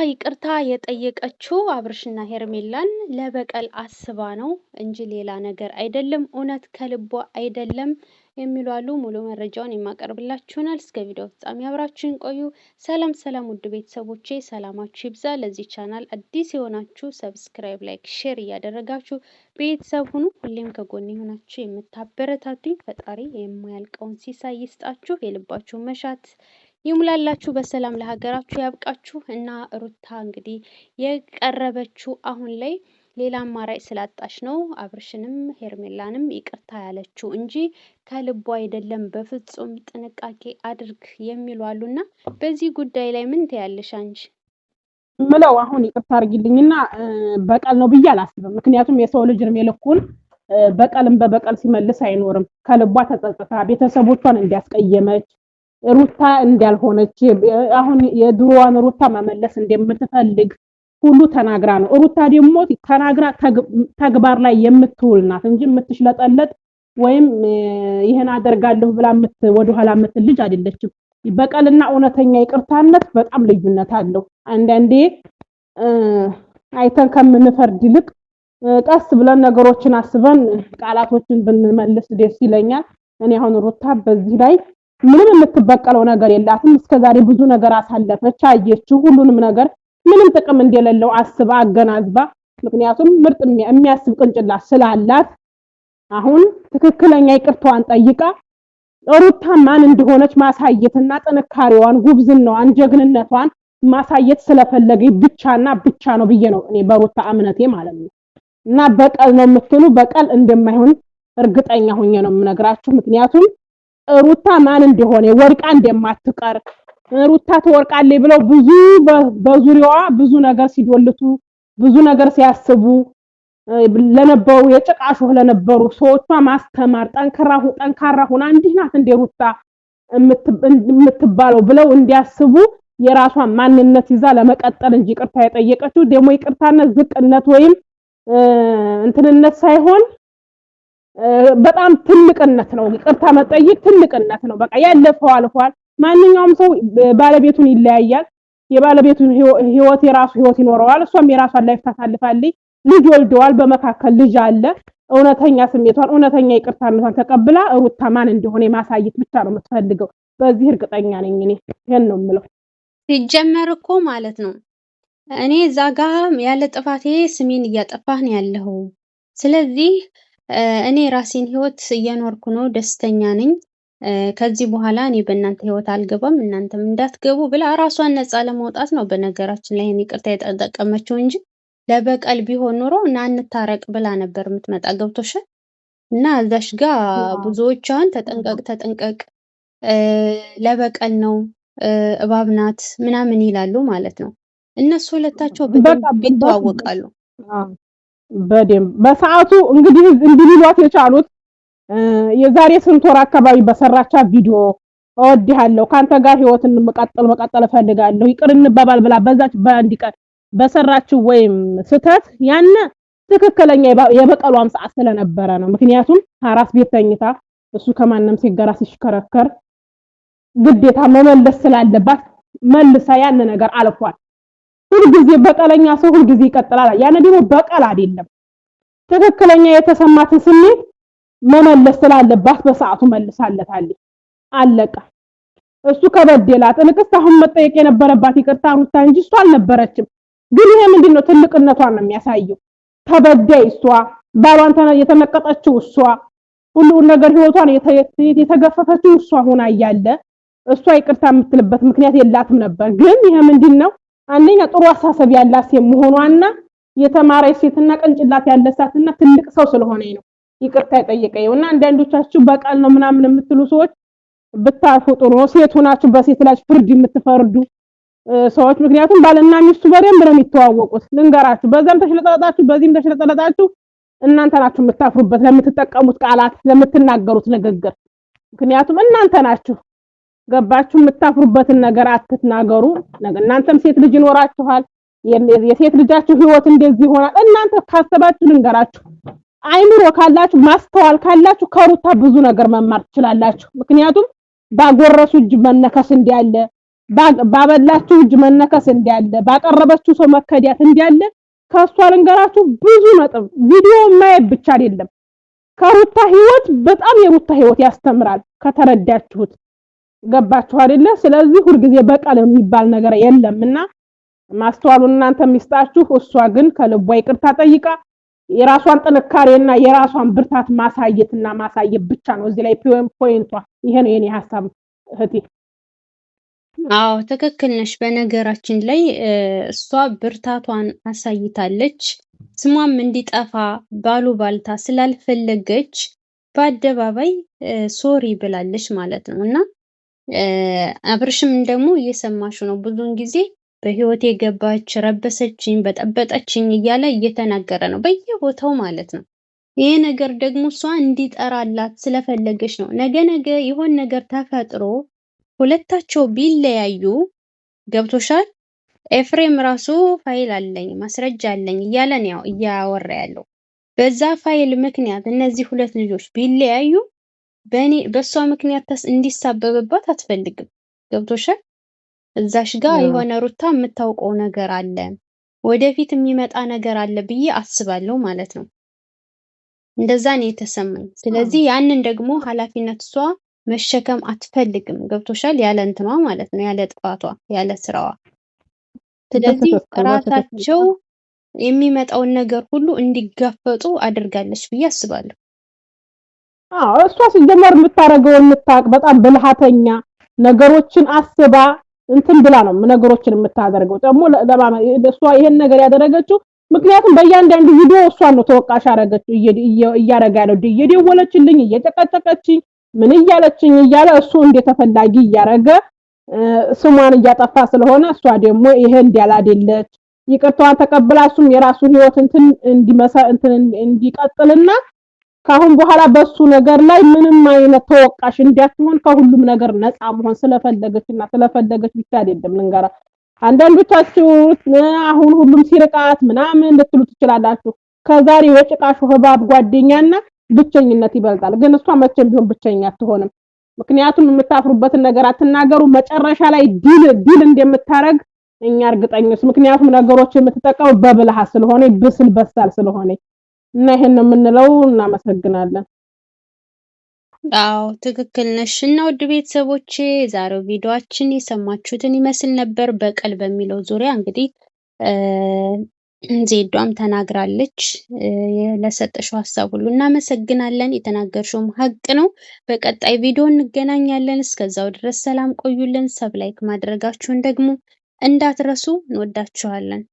ይቅርታ የጠየቀችው አብርሽና ሄርሜላን ለበቀል አስባ ነው እንጂ ሌላ ነገር አይደለም። እውነት ከልቧ አይደለም የሚሉ አሉ። ሙሉ መረጃውን የማቀርብላችሁ ይሆናል። እስከ ቪዲዮ ፍጻሜ አብራችሁን ቆዩ። ሰላም ሰላም፣ ውድ ቤተሰቦቼ ሰላማችሁ ይብዛ። ለዚህ ቻናል አዲስ የሆናችሁ ሰብስክራይብ፣ ላይክ፣ ሼር እያደረጋችሁ ቤተሰብ ሁኑ። ሁሌም ከጎን የሆናችሁ የምታበረታቱኝ ፈጣሪ የማያልቀውን ሲሳይ ይስጣችሁ፣ የልባችሁን መሻት ይሙላላችሁ፣ በሰላም ለሀገራችሁ ያብቃችሁ። እና ሩታ እንግዲህ የቀረበችው አሁን ላይ ሌላ አማራጭ ስላጣች ነው አብርሽንም ሄርሜላንም ይቅርታ ያለችው እንጂ ከልቧ አይደለም። በፍጹም ጥንቃቄ አድርግ የሚሉ አሉና በዚህ ጉዳይ ላይ ምን ትያለሽ አንቺ? ምለው አሁን ይቅርታ አድርጊልኝና በቀል ነው ብዬ አላስብም። ምክንያቱም የሰው ልጅ እድሜ ልኩን በቀልም በበቀል ሲመልስ አይኖርም። ከልቧ ተጸጽታ ቤተሰቦቿን እንዲያስቀየመች ሩታ እንዳልሆነች አሁን የድሮዋን ሩታ መመለስ እንደምትፈልግ ሁሉ ተናግራ ነው። ሩታ ደግሞ ተናግራ ተግባር ላይ የምትውል ናት እንጂ የምትሽለጠለጥ ወይም ይሄን አደርጋለሁ ብላ ወደኋላ የምትል ልጅ አይደለችም። በቀልና እውነተኛ ይቅርታነት በጣም ልዩነት አለው። አንዳንዴ አይተን ከምንፈርድ ይልቅ ቀስ ብለን ነገሮችን አስበን ቃላቶችን ብንመልስ ደስ ይለኛል። እኔ አሁን ሩታ በዚህ ላይ ምንም የምትበቀለው ነገር የላትም። እስከዛሬ ብዙ ነገር አሳለፈች፣ አየችው ሁሉንም ነገር ምንም ጥቅም እንደሌለው አስባ አገናዝባ፣ ምክንያቱም ምርጥ የሚያስብ ቅንጭላት ስላላት አሁን ትክክለኛ ይቅርታዋን ጠይቃ ሩታ ማን እንደሆነች ማሳየትና ጥንካሬዋን፣ ጉብዝናዋን፣ ጀግንነቷን ማሳየት ስለፈለገች ብቻና ብቻ ነው ብዬ ነው እኔ በሩታ እምነቴ ማለት ነው። እና በቀል ነው የምትሉ በቀል እንደማይሆን እርግጠኛ ሆኜ ነው የምነግራችሁ። ምክንያቱም ሩታ ማን እንደሆነ ወርቃ እንደማትቀር ሩታ ትወርቃለች ብለው ብዙ በዙሪያዋ ብዙ ነገር ሲዶልቱ ብዙ ነገር ሲያስቡ ለነበሩ የጭቃሾህ ለነበሩ ሰዎቿ ማስተማር ጠንካራ ሆና እንዲህ ናት እንደ ሩታ የምትባለው ብለው እንዲያስቡ የራሷን ማንነት ይዛ ለመቀጠል እንጂ ይቅርታ የጠየቀችው ደግሞ ይቅርታነት ዝቅነት ወይም እንትንነት ሳይሆን በጣም ትልቅነት ነው። ይቅርታ መጠየቅ ትልቅነት ነው። በቃ ያለፈው አልፏል። ማንኛውም ሰው ባለቤቱን ይለያያል። የባለቤቱን ህይወት የራሱ ህይወት ይኖረዋል። እሷም የራሷን ላይፍ ታሳልፋለች። ልጅ ወልደዋል። በመካከል ልጅ አለ። እውነተኛ ስሜቷን እውነተኛ ይቅርታነቷን ተቀብላ ሩታ ማን እንደሆነ ማሳየት ብቻ ነው የምትፈልገው። በዚህ እርግጠኛ ነኝ። እኔ ይሄን ነው የምለው። ሲጀመር እኮ ማለት ነው እኔ እዛ ጋር ያለ ጥፋቴ ስሜን እያጠፋህ ነው ያለው። ስለዚህ እኔ ራሴን ህይወት እየኖርኩ ነው፣ ደስተኛ ነኝ። ከዚህ በኋላ እኔ በእናንተ ህይወት አልገባም፣ እናንተም እንዳትገቡ ብላ ራሷን ነፃ ለማውጣት ነው በነገራችን ላይ ይቅርታ የተጠቀመችው እንጂ ለበቀል ቢሆን ኖሮ እና እንታረቅ ብላ ነበር የምትመጣ። ገብቶሻል? እና እዛሽ ጋር ብዙዎች አሁን ተጠንቀቅ ለበቀል ነው እባብ ናት ምናምን ይላሉ ማለት ነው። እነሱ ሁለታቸው በደንብ ይተዋወቃሉ። በደንብ በሰዓቱ እንግዲህ እንዲሉት የቻሉት የዛሬ ስንት ወር አካባቢ በሰራቻ ቪዲዮ እወድሃለሁ፣ ካንተ ጋር ህይወትን መቀጠል እፈልጋለሁ፣ ይቅር እንባባል ብላ በዛች በአንድ ቀን በሰራችው ወይም ስተት ያነ ትክክለኛ የበቀሏም ሰዓት ስለነበረ ነው። ምክንያቱም አራስ ቤት ተኝታ እሱ ከማንም ሲገራ ሲሽከረከር ግዴታ መመለስ ስላለባት መልሳ ያን ነገር አልፏል። ሁልጊዜ በቀለኛ ሰው ሁልጊዜ ይቀጥላል። ያን ደግሞ በቀል አይደለም። ትክክለኛ የተሰማትን ስሜት መመለስ ስላለባት በሰዓቱ መልሳለታለች። አለቀ። እሱ ከበደላት እንቅስት አሁን መጠየቅ የነበረባት ይቅርታ ሩታ እንጂ እሷ አልነበረችም። ግን ይሄ ምንድነው ትልቅነቷን ነው የሚያሳየው። ተበዳይ እሷ፣ ባሏን የተነቀጠችው እሷ፣ ሁሉ ነገር ህይወቷን የተገፈፈችው እሷ ሆና እያለ እሷ ይቅርታ የምትልበት ምክንያት የላትም ነበር። ግን ይሄ ምንድነው አንደኛ ጥሩ አሳሰብ ያላት ሴት መሆኗና የተማረች ሴትና ቅንጭላት ያለሳትና ትልቅ ሰው ስለሆነ ነው ይቅርታ የጠየቀውና አንዳንዶቻችሁ በቀል ነው ምናምን የምትሉ ሰዎች ብታርፉ ጥሩ ነው። ሴት ሆናችሁ በሴት ላይ ፍርድ የምትፈርዱ ሰዎች፣ ምክንያቱም ባልና ሚስቱ በደንብ ነው የሚተዋወቁት። ልንገራችሁ፣ በዛም ተሽለጠለጣችሁ በዚህም ተሽለጠለጣችሁ እናንተ ናችሁ የምታፍሩበት ለምትጠቀሙት ቃላት ለምትናገሩት ንግግር። ምክንያቱም እናንተ ናችሁ። ገባችሁ? የምታፍሩበትን ነገር አትናገሩ። እናንተም ሴት ልጅ ይኖራችኋል። የሴት ልጃችሁ ህይወት እንደዚህ ይሆናል። እናንተ ካሰባችሁ ልንገራችሁ፣ አይምሮ ካላችሁ ማስተዋል ካላችሁ ከሩታ ብዙ ነገር መማር ትችላላችሁ። ምክንያቱም ባጎረሱ እጅ መነከስ እንዲያለ ባበላችሁ እጅ መነከስ እንዲያለ ባቀረበችው ሰው መከዳት እንዲያለ ከሷ ልንገራችሁ ብዙ ነጥብ ቪዲዮ ማየት ብቻ አይደለም ከሩታ ህይወት በጣም የሩታ ህይወት ያስተምራል ከተረዳችሁት ገባችሁ አይደለ ስለዚህ ሁልጊዜ በቀል የሚባል ነገር የለምና ማስተዋሉን እናንተ ሚስጣችሁ እሷ ግን ከልቧ ይቅርታ ጠይቃ የራሷን ጥንካሬና የራሷን ብርታት ማሳየትና ማሳየት ብቻ ነው እዚህ ላይ ፖይንቷ ይሄ ነው የኔ ሐሳብ እህቴ አዎ ትክክል ነሽ። በነገራችን ላይ እሷ ብርታቷን አሳይታለች። ስሟም እንዲጠፋ ባሉባልታ ስላልፈለገች በአደባባይ ሶሪ ብላለች ማለት ነው። እና አብርሽም ደግሞ እየሰማሽ ነው። ብዙውን ጊዜ በህይወቴ ገባች፣ ረበሰችኝ፣ በጠበጠችኝ እያለ እየተናገረ ነው በየቦታው ማለት ነው። ይሄ ነገር ደግሞ እሷ እንዲጠራላት ስለፈለገች ነው። ነገ ይሆን ነገር ተፈጥሮ ሁለታቸው ቢለያዩ ገብቶሻል። ኤፍሬም ራሱ ፋይል አለኝ ማስረጃ አለኝ እያለ ነው እያወራ ያለው። በዛ ፋይል ምክንያት እነዚህ ሁለት ልጆች ቢለያዩ በሷ ምክንያት እንዲሳበብባት አትፈልግም። ገብቶሻል። እዛሽ ጋር የሆነ ሩታ የምታውቀው ነገር አለ፣ ወደፊት የሚመጣ ነገር አለ ብዬ አስባለሁ ማለት ነው። እንደዛ ነው የተሰማኝ። ስለዚህ ያንን ደግሞ ኃላፊነት እሷ መሸከም አትፈልግም። ገብቶሻል። ያለ እንትኗ ማለት ነው፣ ያለ ጥፋቷ፣ ያለ ስራዋ። ስለዚህ ራሳቸው የሚመጣውን ነገር ሁሉ እንዲጋፈጡ አድርጋለች ብዬ አስባለሁ። እሷ ሲጀመር የምታረገው የምታውቅ በጣም ብልሃተኛ ነገሮችን አስባ እንትን ብላ ነው ነገሮችን የምታደርገው። ደግሞ እሷ ይሄን ነገር ያደረገችው ምክንያቱም በእያንዳንዱ ቪዲዮ እሷን ነው ተወቃሽ አረገችው እያረጋ ያለው እየደወለችልኝ እየጨቀጨቀችኝ ምን እያለችኝ እያለ እሱ እንደተፈላጊ እያረገ ስሟን እያጠፋ ስለሆነ እሷ ደግሞ ይሄ እንዲያላደለች ይቅርታዋን ተቀብላ እሱም የራሱን ህይወት እንትን እንዲቀጥልና ካሁን በኋላ በሱ ነገር ላይ ምንም አይነት ተወቃሽ እንዲያትሆን ከሁሉም ነገር ነፃ መሆን ስለፈለገች ብቻ አይደለም ልንገራ። አንዳንዶቻችሁ አሁን ሁሉም ሲርቃት ምናምን ልትሉ ትችላላችሁ። ከዛሬ የጭቃሹ ህባብ ጓደኛና ብቸኝነት ይበልጣል። ግን እሷ መቼም ቢሆን ብቸኛ አትሆንም። ምክንያቱም የምታፍሩበትን ነገር አትናገሩ። መጨረሻ ላይ ዲል እንደምታረግ እኛ እርግጠኞች። ምክንያቱም ነገሮች የምትጠቀመው በብልሃት ስለሆነ ብስል በሳል ስለሆነ እና ይሄን ነው የምንለው። እናመሰግናለን። አዎ ትክክል ነሽ። እና ውድ ቤተሰቦቼ ዛሬው ቪዲዮአችን የሰማችሁትን ይመስል ነበር። በቀል በሚለው ዙሪያ እንግዲህ ዜዷም ተናግራለች። ለሰጠሽው ሀሳብ ሁሉ እናመሰግናለን። የተናገርሽውም ሀቅ ነው። በቀጣይ ቪዲዮ እንገናኛለን። እስከዛው ድረስ ሰላም ቆዩልን። ሰብ ላይክ ማድረጋችሁን ደግሞ እንዳትረሱ። እንወዳችኋለን።